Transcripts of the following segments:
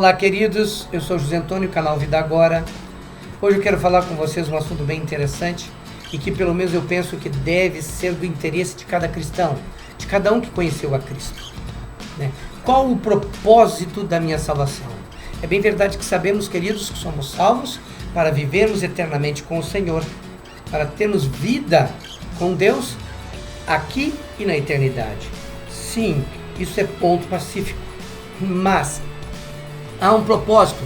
Olá, queridos, eu sou José Antônio, canal Vida Agora. Hoje eu quero falar com vocês um assunto bem interessante e que pelo menos eu penso que deve ser do interesse de cada cristão, de cada um que conheceu a Cristo, né? Qual o propósito da minha salvação? É bem verdade que sabemos, queridos, que somos salvos para vivermos eternamente com o Senhor, para termos vida com Deus aqui e na eternidade. Sim, isso é ponto pacífico, mas há um propósito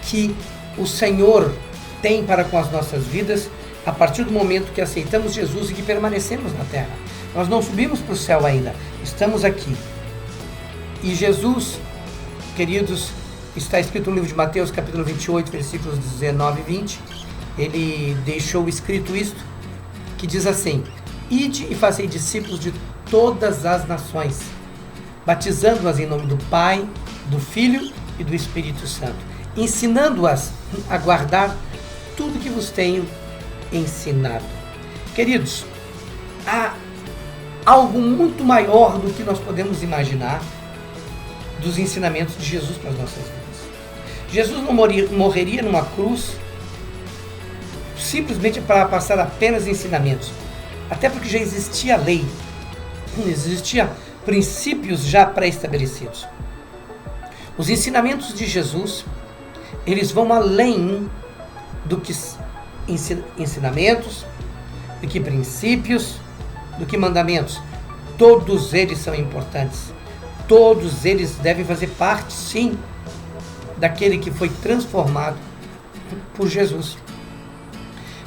que o Senhor tem para com as nossas vidas a partir do momento que aceitamos Jesus e que permanecemos na terra. Nós não subimos para o céu ainda, estamos aqui. E Jesus, queridos, está escrito no livro de Mateus, capítulo 28, versículos 19 e 20. Ele deixou escrito isto, que diz assim: Ide e fazei discípulos de todas as nações, batizando-as em nome do Pai, do Filho e do Espírito Santo, ensinando-as a guardar tudo que vos tenho ensinado. Queridos, há algo muito maior do que nós podemos imaginar dos ensinamentos de Jesus para as nossas vidas. Jesus não morreria numa cruz simplesmente para passar apenas ensinamentos, até porque já existia lei, existia princípios já pré-estabelecidos. Os ensinamentos de Jesus, eles vão além do que ensinamentos, do que princípios, do que mandamentos. Todos eles são importantes. Todos eles devem fazer parte, sim, daquele que foi transformado por Jesus.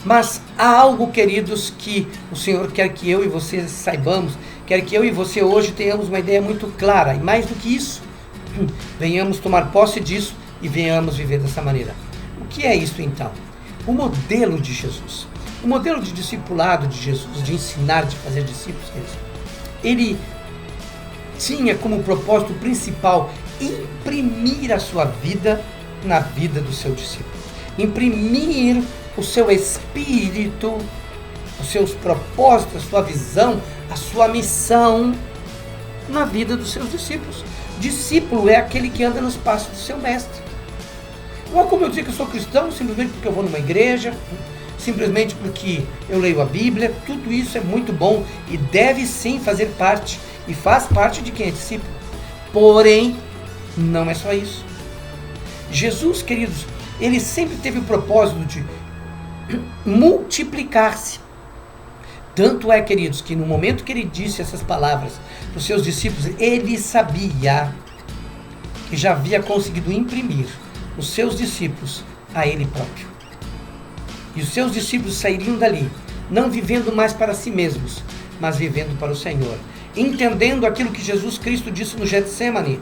Mas há algo, queridos, que o Senhor quer que eu e você saibamos, quer que eu e você hoje tenhamos uma ideia muito clara, e mais do que isso, venhamos tomar posse disso e venhamos viver dessa maneira. O que é isso então? O modelo de Jesus, o modelo de discipulado de Jesus, de ensinar, de fazer discípulos, ele tinha como propósito principal imprimir a sua vida na vida do seu discípulo, imprimir o seu espírito, os seus propósitos, a sua visão, a sua missão na vida dos seus discípulos. Discípulo é aquele que anda nos passos do seu mestre. Não é como eu dizer que eu sou cristão simplesmente porque eu vou numa igreja, simplesmente porque eu leio a Bíblia. Tudo isso é muito bom e deve sim fazer parte e faz parte de quem é discípulo. Porém, não é só isso. Jesus, queridos, ele sempre teve o propósito de multiplicar-se. Tanto é, queridos, que no momento que ele disse essas palavras para os seus discípulos, ele sabia que já havia conseguido imprimir os seus discípulos a ele próprio. E os seus discípulos sairiam dali, não vivendo mais para si mesmos, mas vivendo para o Senhor. Entendendo aquilo que Jesus Cristo disse no Getsemane: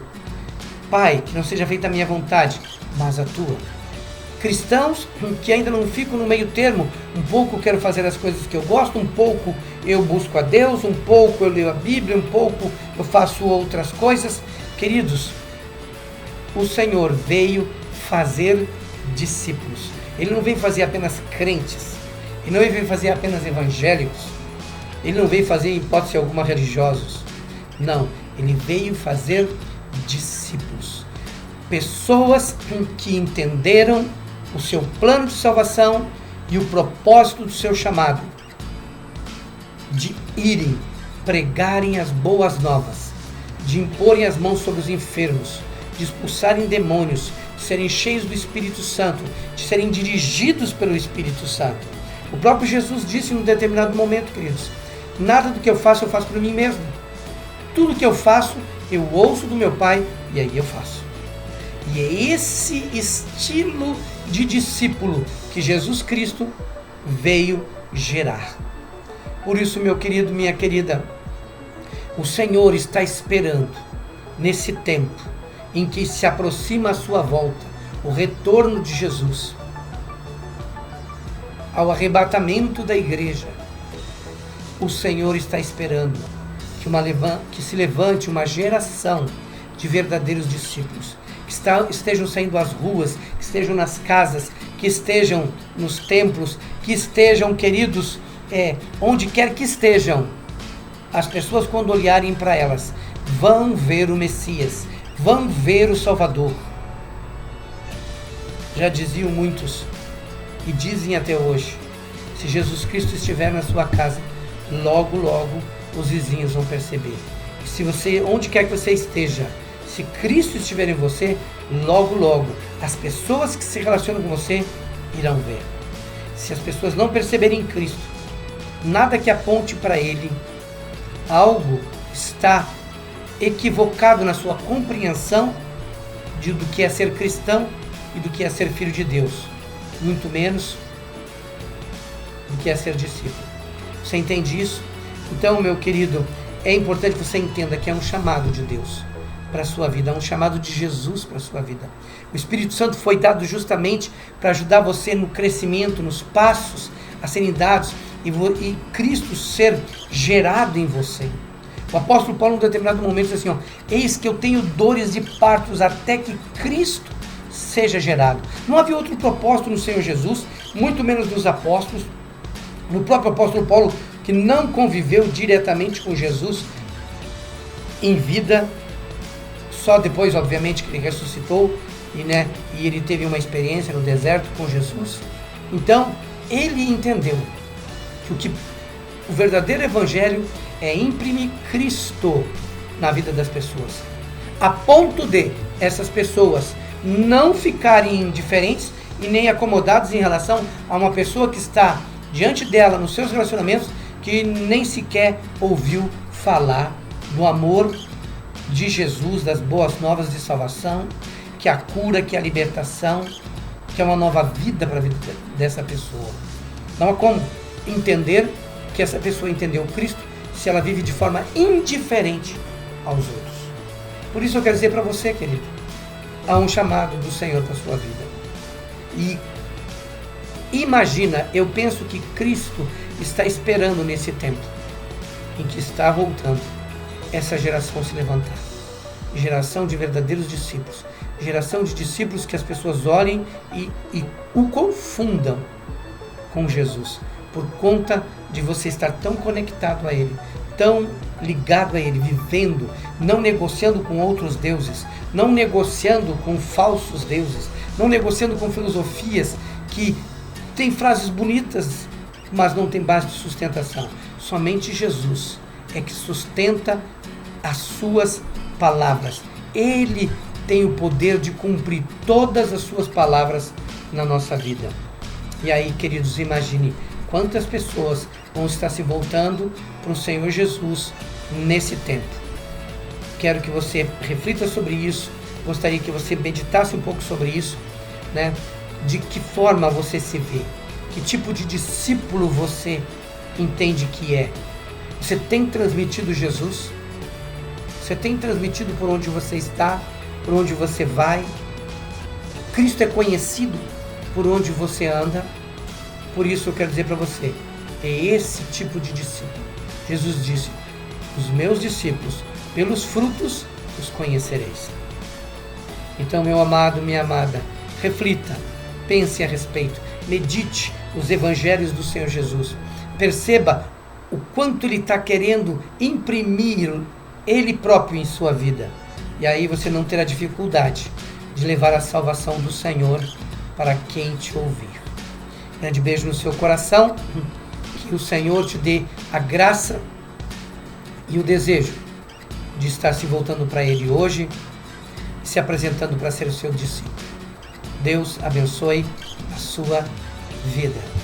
Pai, que não seja feita a minha vontade, mas a tua. Cristãos que ainda não ficam no meio termo, um pouco eu quero fazer as coisas que eu gosto, um pouco eu busco a Deus, um pouco eu leio a Bíblia, um pouco eu faço outras coisas. Queridos, o Senhor veio fazer discípulos. Ele não veio fazer apenas crentes, ele não veio fazer apenas evangélicos, ele não veio fazer, em hipótese alguma, religiosos. Não, ele veio fazer discípulos. Pessoas que entenderam o seu plano de salvação e o propósito do seu chamado, de irem, pregarem as boas novas, de imporem as mãos sobre os enfermos, de expulsarem demônios, de serem cheios do Espírito Santo, de serem dirigidos pelo Espírito Santo. O próprio Jesus disse em um determinado momento, queridos: nada do que eu faço por mim mesmo. Tudo que eu faço, eu ouço do meu Pai e aí eu faço. E é esse estilo de discípulo que Jesus Cristo veio gerar. Por isso, meu querido, minha querida, o Senhor está esperando, nesse tempo em que se aproxima a sua volta, o retorno de Jesus, ao arrebatamento da igreja. O Senhor está esperando que se levante uma geração de verdadeiros discípulos, que estejam saindo às ruas, que estejam nas casas, que estejam nos templos, que estejam, queridos, onde quer que estejam. As pessoas, quando olharem para elas, vão ver o Messias, vão ver o Salvador. Já diziam muitos, e dizem até hoje, se Jesus Cristo estiver na sua casa, logo, logo os vizinhos vão perceber. E se você, onde quer que você esteja, se Cristo estiver em você, logo, logo, as pessoas que se relacionam com você irão ver. Se as pessoas não perceberem Cristo, nada que aponte para Ele, algo está equivocado na sua compreensão do que é ser cristão e do que é ser filho de Deus, muito menos do que é ser discípulo. Você entende isso? Então, meu querido, é importante que você entenda que é um chamado de Deus para a sua vida, é um chamado de Jesus para a sua vida. O Espírito Santo foi dado justamente para ajudar você no crescimento, nos passos a serem dados e Cristo ser gerado em você. O apóstolo Paulo, em um determinado momento, diz assim, ó, eis que eu tenho dores de partos até que Cristo seja gerado. Não havia outro propósito no Senhor Jesus, muito menos dos apóstolos. No próprio apóstolo Paulo, que não conviveu diretamente com Jesus em vida, só depois, obviamente, que ele ressuscitou e ele teve uma experiência no deserto com Jesus. Então, ele entendeu que o verdadeiro evangelho é imprimir Cristo na vida das pessoas, a ponto de essas pessoas não ficarem indiferentes e nem acomodadas em relação a uma pessoa que está diante dela nos seus relacionamentos, que nem sequer ouviu falar do amor de Jesus, das boas novas de salvação, que é a cura, que é a libertação, que é uma nova vida para a vida dessa pessoa. Não há como entender que essa pessoa entendeu Cristo se ela vive de forma indiferente aos outros. Por isso eu quero dizer para você, querido, há um chamado do Senhor para a sua vida. E imagina, eu penso que Cristo está esperando nesse tempo em que está voltando essa geração se levantar. Geração de verdadeiros discípulos. Geração de discípulos que as pessoas olhem e o confundam com Jesus, por conta de você estar tão conectado a Ele, tão ligado a Ele, vivendo, não negociando com outros deuses, não negociando com falsos deuses, não negociando com filosofias que têm frases bonitas, mas não tem base de sustentação. Somente Jesus é que sustenta as suas palavras. Ele tem o poder de cumprir todas as suas palavras na nossa vida. E aí, queridos, imagine quantas pessoas vão estar se voltando para o Senhor Jesus nesse tempo. Quero que você reflita sobre isso, gostaria que você meditasse um pouco sobre isso, né? De que forma você se vê, que tipo de discípulo você entende que é. Você tem transmitido Jesus? Você tem transmitido por onde você está, por onde você vai? Cristo é conhecido por onde você anda? Por isso eu quero dizer para você, é esse tipo de discípulo. Jesus disse, os meus discípulos, pelos frutos os conhecereis. Então, meu amado, minha amada, reflita, pense a respeito, medite os evangelhos do Senhor Jesus. Perceba o quanto Ele está querendo imprimir Ele próprio em sua vida. E aí você não terá dificuldade de levar a salvação do Senhor para quem te ouvir. Grande beijo no seu coração, que o Senhor te dê a graça e o desejo de estar se voltando para Ele hoje, se apresentando para ser o seu discípulo. Deus abençoe a sua vida.